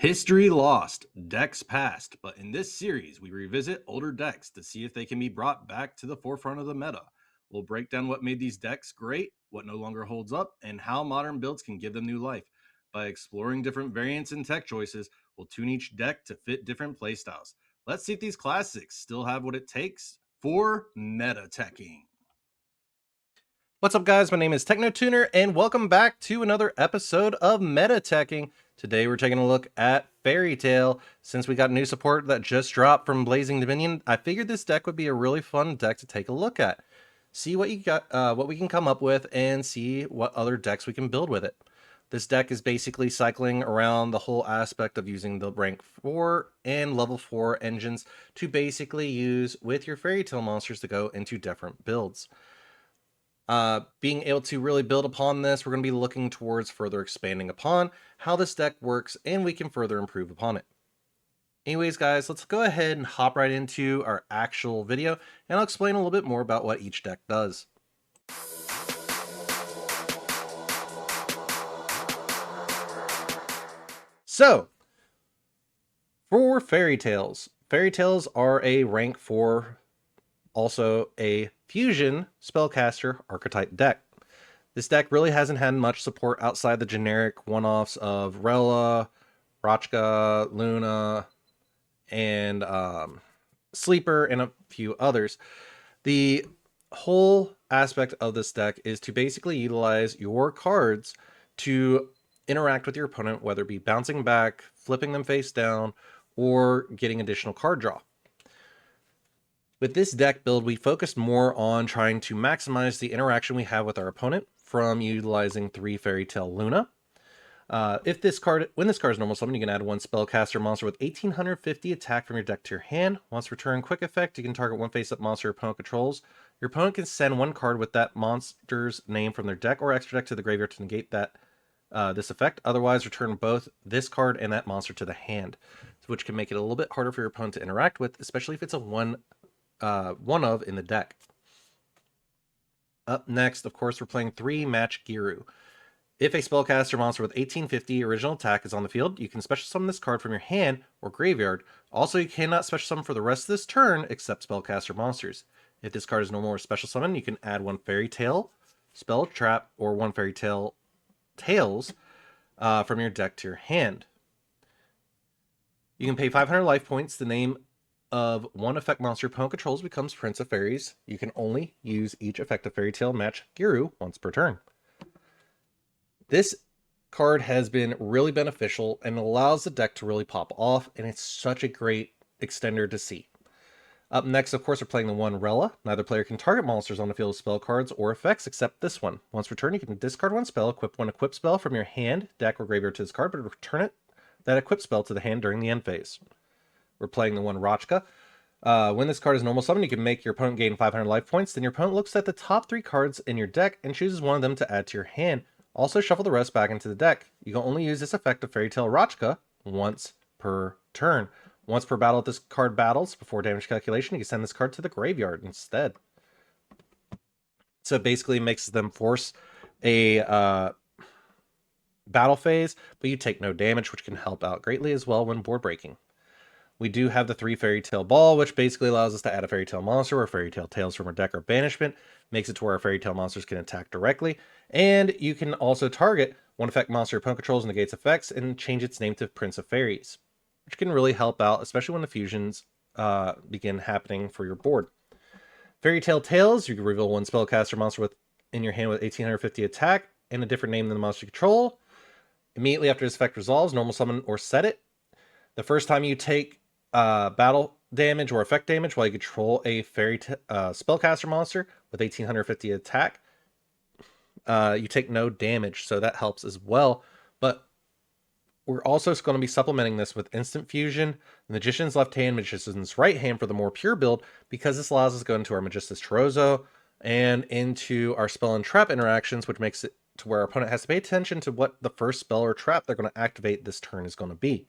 History lost, decks past, but in this series, we revisit older decks to see if they can be brought back to the forefront of the meta. We'll break down what made these decks great, what no longer holds up, and how modern builds can give them new life. By exploring different variants and tech choices, we'll tune each deck to fit different playstyles. Let's see if these classics still have what it takes for meta teching. What's up, guys? My name is TechnoTuner, and welcome back to another episode of Meta Teching. Today, we're taking a look at Fairy Tale. Since we got new support that just dropped from Blazing Dominion, I figured this deck would be a really fun deck to take a look at. See what you got, what we can come up with, and see what other decks we can build with it. This deck is basically cycling around the whole aspect of using the rank 4 and level 4 engines to basically use with your Fairy Tale monsters to go into different builds. Being able to really build upon this, we're going to be looking towards further expanding upon how this deck works, and we can further improve upon it. Anyways, guys, let's go ahead and hop right into our actual video, and I'll explain a little bit more about what each deck does. So, for Fairy Tales are a rank 4, also a fusion spellcaster archetype deck. This deck really hasn't had much support outside the generic one-offs of Rella, Rochka, Luna, and Sleeper, and a few others. The whole aspect of this deck is to basically utilize your cards to interact with your opponent, whether it be bouncing back, flipping them face down, or getting additional card draw. With this deck build, we focused more on trying to maximize the interaction we have with our opponent from utilizing 3 Fairy Tale Luna. When this card is normal summon, you can add 1 spellcaster monster with 1850 attack from your deck to your hand. Once return quick effect, you can target 1 face-up monster your opponent controls. Your opponent can send 1 card with that monster's name from their deck or extra deck to the graveyard to negate that this effect. Otherwise, return both this card and that monster to the hand, which can make it a little bit harder for your opponent to interact with, especially if it's a one of in the deck. Up next, of course, we're playing 3 Match Giru. If a spellcaster monster with 1850 original attack is on the field, you can special summon this card from your hand or graveyard. Also, you cannot special summon for the rest of this turn except spellcaster monsters. If this card is normal or special summon, you can add 1 Fairy Tale, Spell Trap, or 1 Fairy Tale Tails from your deck to your hand. You can pay 500 life points. The name of 1 effect monster opponent controls becomes Prince of Fairies. You can only use each effect of Fairy Tale Match Giru once per turn. This card has been really beneficial and allows the deck to really pop off, and it's such a great extender to see. Up next, of course, we're playing the 1 Rella. Neither player can target monsters on the field of spell cards or effects except this one. Once per turn, you can discard 1 spell, equip 1 equip spell from your hand, deck, or graveyard to this card, but return that equip spell to the hand during the end phase. We're playing the 1 Rochka. When this card is normal summon, you can make your opponent gain 500 life points. Then your opponent looks at the top 3 cards in your deck and chooses 1 of them to add to your hand. Also shuffle the rest back into the deck. You can only use this effect of Fairy Tale Rochka once per turn. Once per battle, if this card battles before damage calculation, you can send this card to the graveyard instead. So it basically makes them force a battle phase, but you take no damage, which can help out greatly as well when board breaking. We do have the 3 Fairy Tale Ball, which basically allows us to add a Fairy Tale monster or Fairy Tale Tails from our deck or banishment. Makes it to where our Fairy Tale monsters can attack directly. And you can also target 1 effect monster your opponent controls and negates effects and change its name to Prince of Fairies, which can really help out, especially when the fusions begin happening for your board. Fairy Tale Tails, you can reveal 1 spellcaster monster in your hand with 1850 attack and a different name than the monster you control. Immediately after this effect resolves, normal summon or set it. The first time you take battle damage or effect damage while you control a spellcaster monster with 1850 attack, you take no damage, so that helps as well. But we're also going to be supplementing this with instant fusion, Magician's left hand, Magician's right hand for the more pure build, because this allows us to go into our Magistus Chorozo and into our spell and trap interactions, which makes it to where our opponent has to pay attention to what the first spell or trap they're going to activate this turn is going to be.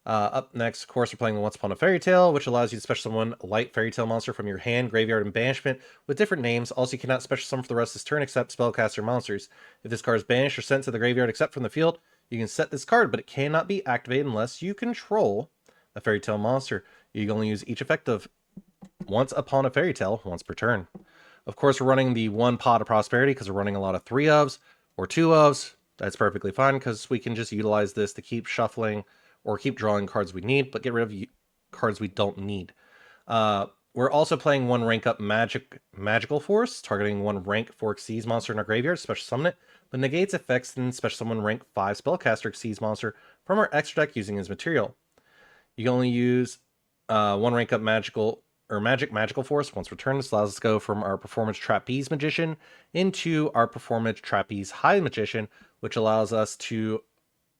Up next, of course, we're playing the Once Upon a Fairy Tale, which allows you to special summon a light Fairy Tale monster from your hand, graveyard, and banishment with different names. Also, you cannot special summon for the rest of this turn except spellcaster monsters. If this card is banished or sent to the graveyard except from the field, You can set this card, but it cannot be activated unless you control a fairy tale monster. You can only use each effect of once upon a fairy tale once per turn. Of course, we're running the one pot of prosperity because we're running a lot of 3-ofs or 2-ofs. That's perfectly fine because we can just utilize this to keep shuffling or keep drawing cards we need, but get rid of cards we don't need. We're also playing one rank up Magical Force, targeting one rank 4 Exceeds monster in our graveyard, special summon it, but negates effects and special summon rank 5 Spellcaster Exceeds monster from our extra deck using his material. You can only use one rank up Magical Force once per turn. This allows us to go from our Performance Trapeze Magician into our Performance Trapeze High Magician, which allows us to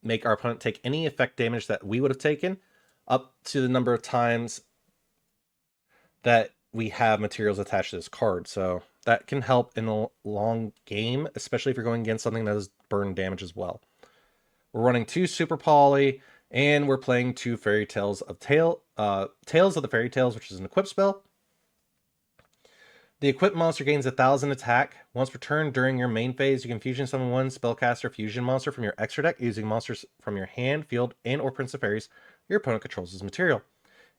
make our opponent take any effect damage that we would have taken up to the number of times that we have materials attached to this card. So that can help in a long game, especially if you're going against something that does burn damage as well. We're running 2 Super Poly, and we're playing 2 Fairy Tales of Tales of the Fairy Tales, which is an equip spell. The equipped monster gains 1,000 attack. Once per turn during your main phase, you can fusion summon one spellcaster fusion monster from your extra deck using monsters from your hand, field, and or Prince of Fairies your opponent controls as material.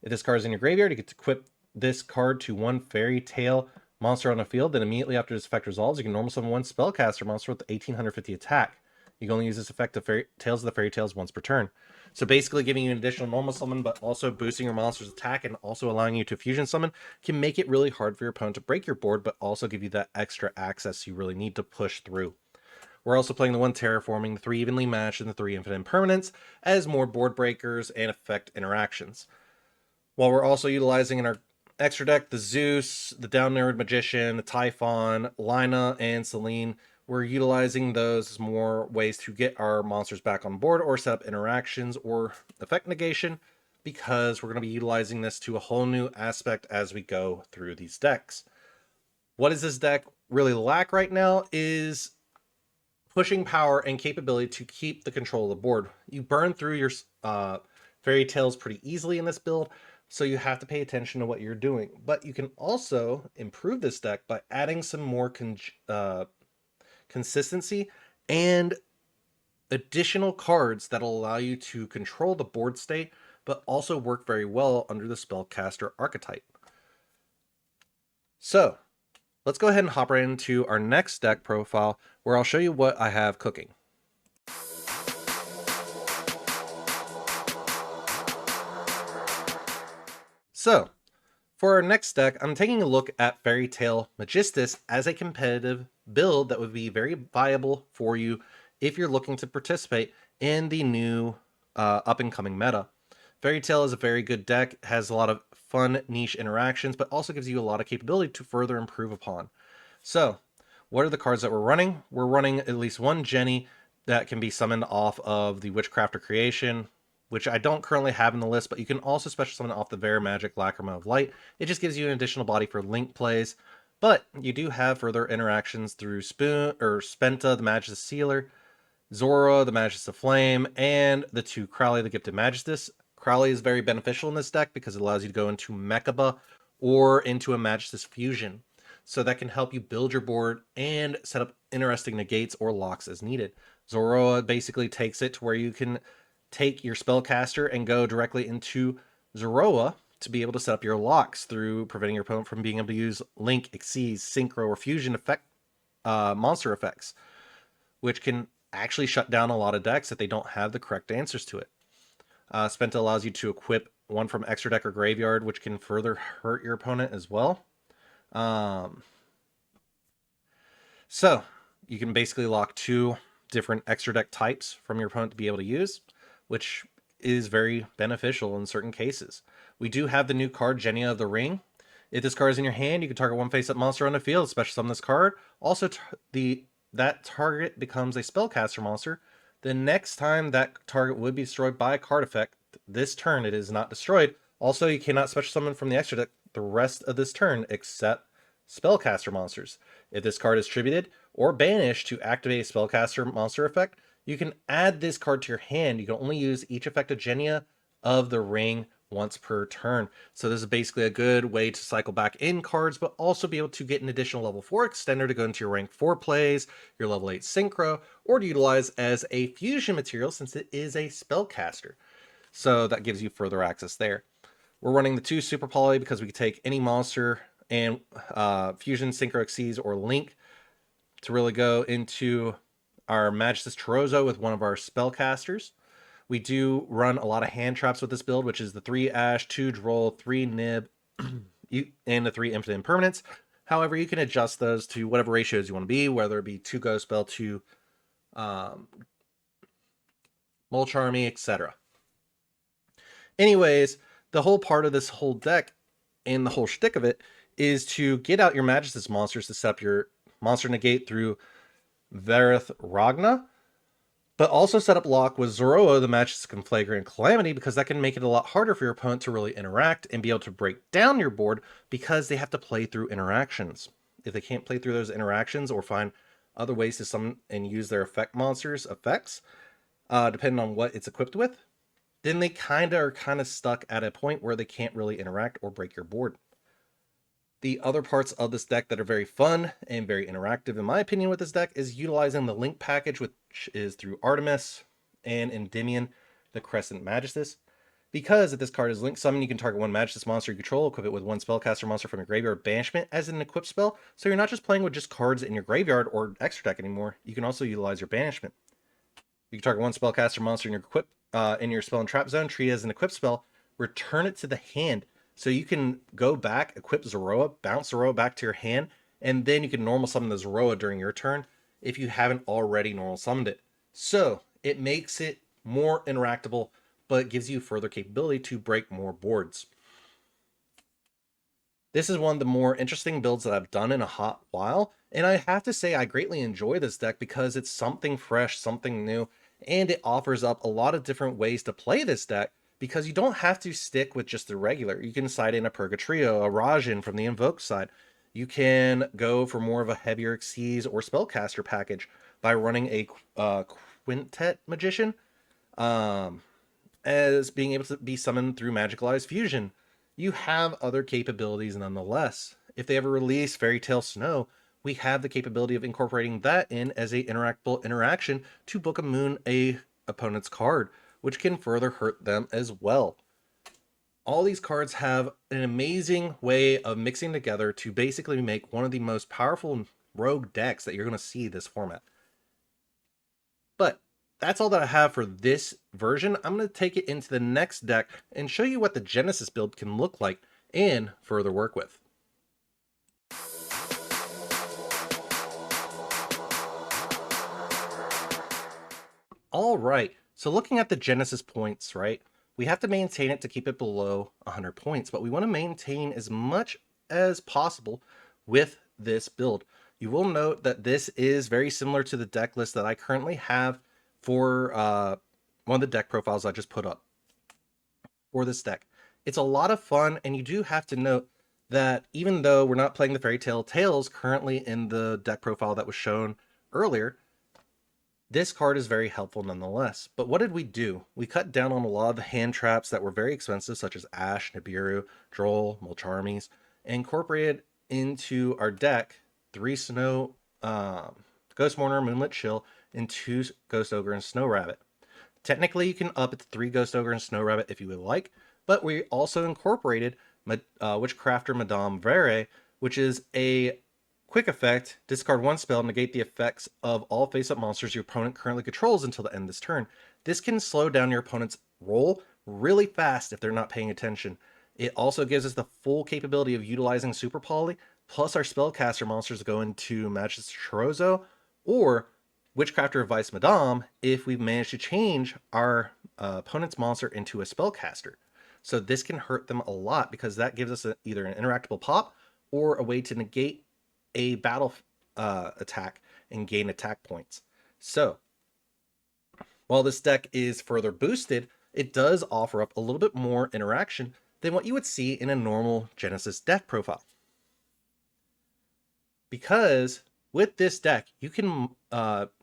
If this card is in your graveyard, you get to equip this card to one Fairy Tale monster on the field. Then immediately after this effect resolves, you can normal summon one spellcaster monster with 1,850 attack. You can only use this effect of Tales of the Fairy Tales once per turn. So basically giving you an additional normal summon, but also boosting your monster's attack and also allowing you to fusion summon can make it really hard for your opponent to break your board, but also give you that extra access you really need to push through. We're also playing the 1 Terraforming, the 3 Evenly Matched, and the 3 Infinite Impermanence as more board breakers and effect interactions. While we're also utilizing in our extra deck the Zeus, the Down Nerd Magician, the Typhon, Lina, and Selene. We're utilizing those as more ways to get our monsters back on board or set up interactions or effect negation, because we're going to be utilizing this to a whole new aspect as we go through these decks. What does this deck really lack right now is pushing power and capability to keep the control of the board. You burn through your fairy tales pretty easily in this build, so you have to pay attention to what you're doing. But you can also improve this deck by adding some more consistency and additional cards that'll allow you to control the board state, but also work very well under the spellcaster archetype. So let's go ahead and hop right into our next deck profile, where I'll show you what I have cooking. So for our next deck, I'm taking a look at Fairy Tale Magistus as a competitive build that would be very viable for you if you're looking to participate in the new up-and-coming meta. Fairy Tale is a very good deck, has a lot of fun niche interactions, but also gives you a lot of capability to further improve upon. So what are the cards that we're running? We're running at least one Jenny that can be summoned off of the Witchcrafter Creation, which I don't currently have in the list, but you can also special summon off the Vera Magic Lacrima of Light. It just gives you an additional body for link plays, but you do have further interactions through Spenta, the Magus Sealer, Zora, the Magus of Flame, and the 2 Crowley, the Gifted Magistus. Crowley is very beneficial in this deck because it allows you to go into Mechaba or into a Magistus Fusion. So that can help you build your board and set up interesting negates or locks as needed. Zora basically takes it to where you can take your spellcaster and go directly into Zoroa to be able to set up your locks through preventing your opponent from being able to use Link, Exceed, Synchro, or Fusion effect monster effects, which can actually shut down a lot of decks if they don't have the correct answers to it. Spenta allows you to equip one from extra deck or graveyard, which can further hurt your opponent as well. So you can basically lock 2 different extra deck types from your opponent to be able to use, which is very beneficial in certain cases. We do have the new card, Genia of the Ring. If this card is in your hand, you can target one face-up monster on the field, special summon this card. Also, that target becomes a spellcaster monster. The next time that target would be destroyed by a card effect, this turn it is not destroyed. Also, you cannot special summon from the extra deck the rest of this turn except spellcaster monsters. If this card is tributed or banished to activate a spellcaster monster effect, you can add this card to your hand. You can only use each effect of Genia of the Ring once per turn. So this is basically a good way to cycle back in cards, but also be able to get an additional level 4 extender to go into your rank 4 plays, your level 8 synchro, or to utilize as a fusion material since it is a spellcaster. So that gives you further access there. We're running the 2 Super Poly because we can take any monster and fusion, synchro, exceeds, or link to really go into our Magistus Chorozo with one of our spellcasters. We do run a lot of hand traps with this build, which is the 3 Ash, 2 Droll, 3 Nib, and the 3 Infinite Impermanence. However, you can adjust those to whatever ratios you want to be, whether it be 2 Ghost Spell, 2 Mulch Army, etc. Anyways, the whole part of this whole deck and the whole shtick of it is to get out your Magistus monsters to set up your monster negate through Verith Ragna, but also set up lock with Zoroa, the Magistus Conflagrant Calamity, because that can make it a lot harder for your opponent to really interact and be able to break down your board because they have to play through interactions. If they can't play through those interactions or find other ways to summon and use their effect monsters' effects, depending on what it's equipped with, then they are stuck at a point where they can't really interact or break your board. The other parts of this deck that are very fun and very interactive, in my opinion, with this deck is utilizing the link package, which is through Artemis and Endymion, the Crescent Magistus. Because if this card is link summon, you can target one Magistus monster you control, equip it with one spellcaster monster from your graveyard banishment as an equipped spell. So you're not just playing with just cards in your graveyard or extra deck anymore. You can also utilize your banishment. You can target one spellcaster monster in your spell and trap zone, treat it as an equipped spell, return it to the hand. So you can go back, equip Zoroa, bounce Zoroa back to your hand, and then you can normal summon the Zoroa during your turn if you haven't already normal summoned it. So it makes it more interactable, but gives you further capability to break more boards. This is one of the more interesting builds that I've done in a hot while, and I have to say I greatly enjoy this deck because it's something fresh, something new, and it offers up a lot of different ways to play this deck because you don't have to stick with just the regular. You can side in a Purgatrio, a Rajin from the Invoke side. You can go for more of a heavier Xyz or Spellcaster package by running a Quintet Magician as being able to be summoned through Magicalized Fusion. You have other capabilities nonetheless. If they ever release Fairy Tale Snow, we have the capability of incorporating that in as a interactable interaction to book a moon a opponent's card, which can further hurt them as well. All these cards have an amazing way of mixing together to basically make one of the most powerful rogue decks that you're going to see this format. But that's all that I have for this version. I'm going to take it into the next deck and show you what the Genesis build can look like and further work with. All right, so looking at the Genesis points, right, we have to maintain it to keep it below 100 points, but we want to maintain as much as possible with this build. You will note that this is very similar to the deck list that I currently have for one of the deck profiles I just put up for this deck. It's a lot of fun, and you do have to note that even though we're not playing the Fairy Tale Tales currently in the deck profile that was shown earlier, this card is very helpful nonetheless. But what did we do? We cut down on a lot of the hand traps that were very expensive, such as Ash, Nibiru, Droll, Mulch Armies, and incorporated into our deck 3 Snow, Ghost Mourner, Moonlit Chill, and 2 Ghost Ogre and Snow Rabbit. Technically, you can up it to 3 Ghost Ogre and Snow Rabbit if you would like, but we also incorporated Witchcrafter Madame Vere, which is a quick effect, discard 1 spell, negate the effects of all face-up monsters your opponent currently controls until the end of this turn. This can slow down your opponent's roll really fast if they're not paying attention. It also gives us the full capability of utilizing Super Poly, plus our spellcaster monsters go into Magistus Chorozo, or Witchcrafter Vice Madame if we've managed to change our opponent's monster into a spellcaster. So this can hurt them a lot because that gives us either an interactable pop or a way to negate a battle attack and gain attack points. So while this deck is further boosted, it does offer up a little bit more interaction than what you would see in a normal Genesis deck profile. Because with this deck, you can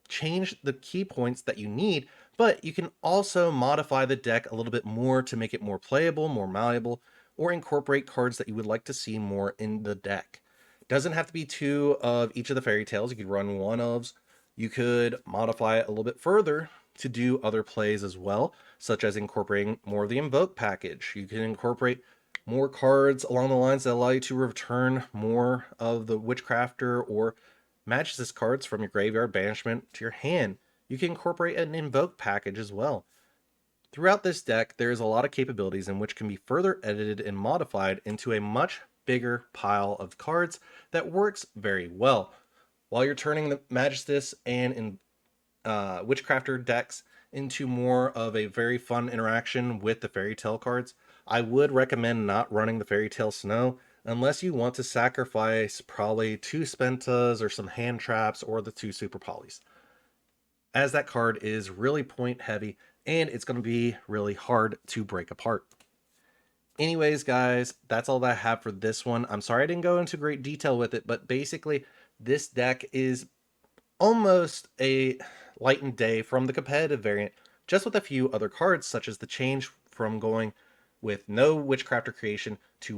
change the key points that you need But you can also modify the deck a little bit more to make it more playable, more malleable, or incorporate cards that you would like to see more in the deck. Doesn't have to be two of each of the fairy tales. You could run one of. You could modify it a little bit further to do other plays as well, such as incorporating more of the invoke package. You can incorporate more cards along the lines that allow you to return more of the Witchcrafter or Magus cards from your graveyard banishment to your hand. You can incorporate an invoke package as well. Throughout this deck, there is a lot of capabilities in which can be further edited and modified into a much bigger pile of cards that works very well. While you're turning the Magus and Witchcrafter decks into more of a very fun interaction with the Fairy Tale cards, I would recommend not running the Fairy Tale Snow unless you want to sacrifice probably 2 Spentas or some hand traps or the 2 Super Polys, as that card is really point heavy and it's going to be really hard to break apart. Anyways, guys, that's all that I have for this one. I'm sorry I didn't go into great detail with it, but basically this deck is almost a lightened day from the competitive variant, just with a few other cards, such as the change from going with no Witchcrafter creation to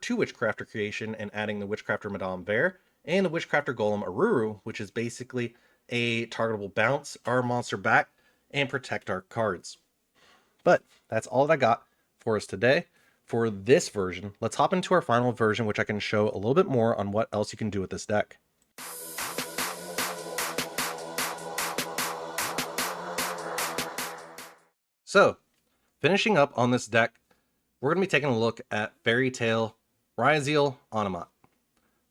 two Witchcrafter creation and adding the Witchcrafter Madame Vare and the Witchcrafter Golem Aruru, which is basically a targetable bounce our monster back and protect our cards. But that's all that I got for us today. For this version, let's hop into our final version, which I can show a little bit more on what else you can do with this deck. So, finishing up on this deck, we're going to be taking a look at Fairy Tale Ryziel Onomot.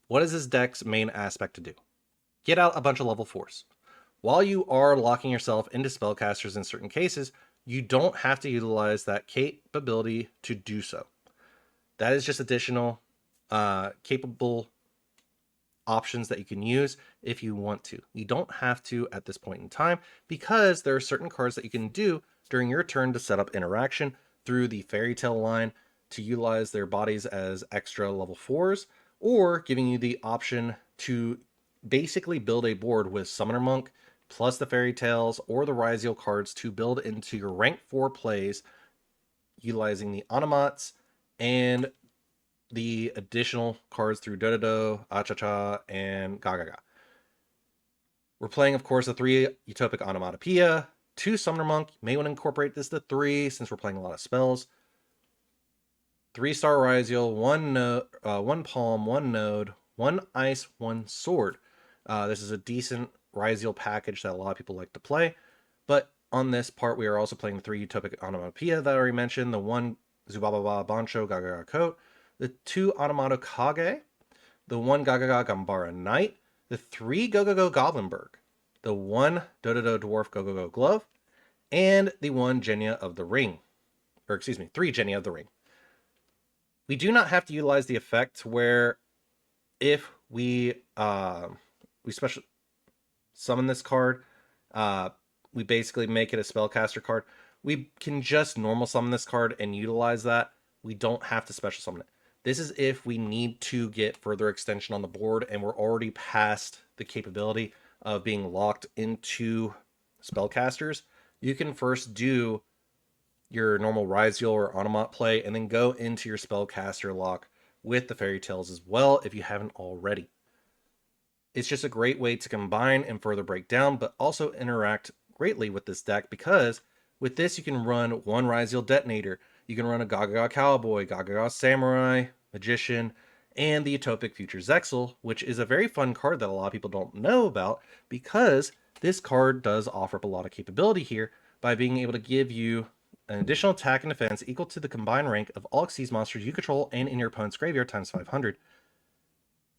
What is this deck's main aspect to do? Get out a bunch of level 4s. While you are locking yourself into spellcasters in certain cases, you don't have to utilize that capability to do so. That is just additional capable options that you can use if you want to. You don't have to at this point in time, because there are certain cards that you can do during your turn to set up interaction through the Fairy Tale line to utilize their bodies as extra level 4s, or giving you the option to basically build a board with Summoner Monk plus the Fairy Tales or the Ryziel cards to build into your rank 4 plays, utilizing the Onomots and the additional cards through Dododo, Achacha, and Gagaga. We're playing, of course, the 3 Utopic Onomatopoeia, 2 Summoner Monk. You may want to incorporate this to 3 since we're playing a lot of spells. 3-star Ryziel, 1 Palm, 1 Node, 1 Ice, 1 Sword. This is a decent Ryziel package that a lot of people like to play. But on this part, we are also playing the 3 Utopic Onomatopoeia that I already mentioned, the 1 Zubababa Bancho Gagaga Coat, the 2 Onomato Kage, the 1 Gagaga Gambara Knight, the 3 Go-Go-Go Goblinberg, the 1 Dododo Dwarf Go-Go-Go Glove, and the 1 Genya of the Ring. Or excuse me, 3 Genya of the Ring. We do not have to utilize the effect where if we special summon this card, we basically make it a spellcaster card. We can just normal summon this card and utilize that. We don't have to special summon it. This is if we need to get further extension on the board and we're already past the capability of being locked into spellcasters. You can first do your normal Ryziel or Onomot play and then go into your spellcaster lock with the Fairy Tales as well if you haven't already. It's just a great way to combine and further break down, but also interact greatly with this deck, because with this you can run 1 Ryziel Detonator, you can run a Gagaga Cowboy, Gagaga Samurai, Magician, and the Utopic Future Zexal, which is a very fun card that a lot of people don't know about, because this card does offer up a lot of capability here by being able to give you an additional attack and defense equal to the combined rank of all Xyz monsters you control and in your opponent's graveyard times 500.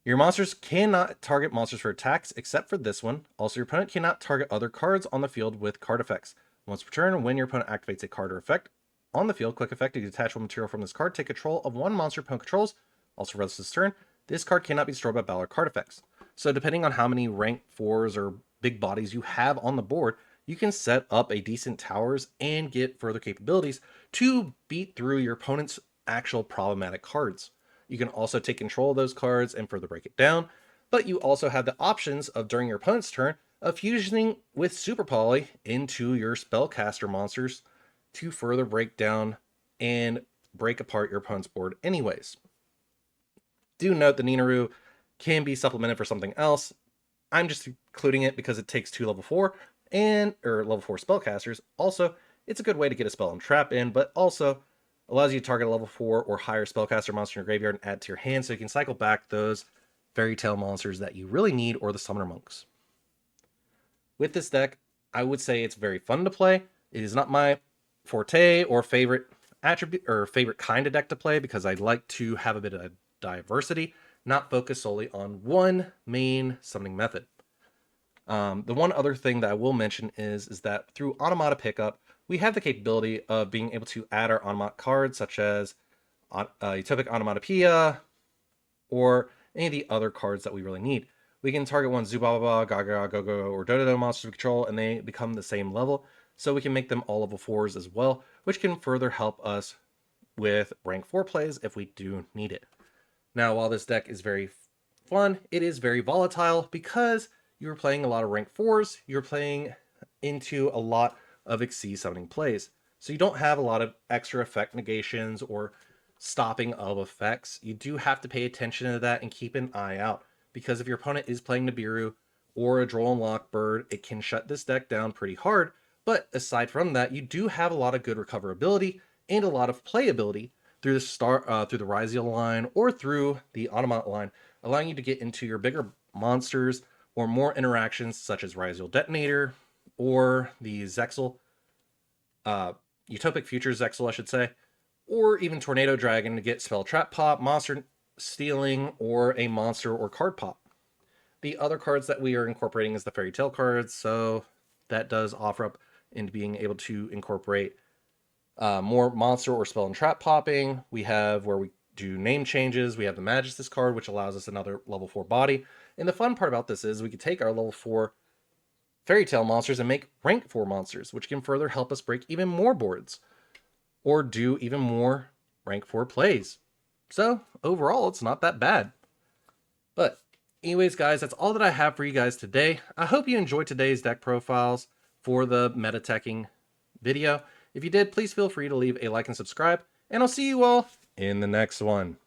Your monsters cannot target monsters for attacks except for this one. Also, your opponent cannot target other cards on the field with card effects. Once per turn, when your opponent activates a card or effect on the field, click effect to detach one material from this card. Take control of 1 monster opponent controls. Also, for the rest of this turn, this card cannot be destroyed by battle or card effects. So, depending on how many rank 4s or big bodies you have on the board, you can set up a decent towers and get further capabilities to beat through your opponent's actual problematic cards. You can also take control of those cards and further break it down, but you also have the options of, during your opponent's turn, of fusing with Super Poly into your spellcaster monsters to further break down and break apart your opponent's board anyways. Do note the Ninaru can be supplemented for something else. I'm just including it because it takes 2 level 4 or level 4 spellcasters. Also, it's a good way to get a spell and trap in, but also allows you to target a level 4 or higher spellcaster monster in your graveyard and add to your hand, so you can cycle back those fairy tale monsters that you really need, or the summoner monks. With this deck, I would say it's very fun to play. It is not my forte or favorite attribute or favorite kind of deck to play, because I like to have a bit of diversity, not focus solely on one main summoning method. The one other thing that I will mention is that through Automata Pickup, we have the capability of being able to add our Automata cards, such as Utopic Onomatopoeia, or any of the other cards that we really need. We can target one Zubaba, Gaga, Gogo, or Dodo monsters we control, and they become the same level, so we can make them all level 4s as well, which can further help us with rank 4 plays if we do need it. Now, while this deck is very fun, it is very volatile because you're playing a lot of rank 4s, you're playing into a lot of Xyz summoning plays. So you don't have a lot of extra effect negations or stopping of effects. You do have to pay attention to that and keep an eye out, because if your opponent is playing Nibiru or a Droll and Lockbird, it can shut this deck down pretty hard. But aside from that, you do have a lot of good recoverability and a lot of playability through the Ryziel line or through the Automata line, allowing you to get into your bigger monsters or more interactions such as Ryziel Detonator or the Zexal, Utopic Future Zexal, I should say, or even Tornado Dragon to get Spell Trap Pop, Monster Stealing, or a monster or card pop. The other cards that we are incorporating is the Fairy Tale cards, so that does offer up into being able to incorporate more monster or spell and trap popping. We have where we do name changes. We have the Magistus card, which allows us another level 4 body. And the fun part about this is we can take our level 4 Fairy Tale monsters and make rank 4 monsters, which can further help us break even more boards or do even more rank 4 plays. So overall, it's not that bad. But anyways, guys, that's all that I have for you guys today. I hope you enjoyed today's deck profiles for the meta teching video. If you did, please feel free to leave a like and subscribe, and I'll see you all in the next one.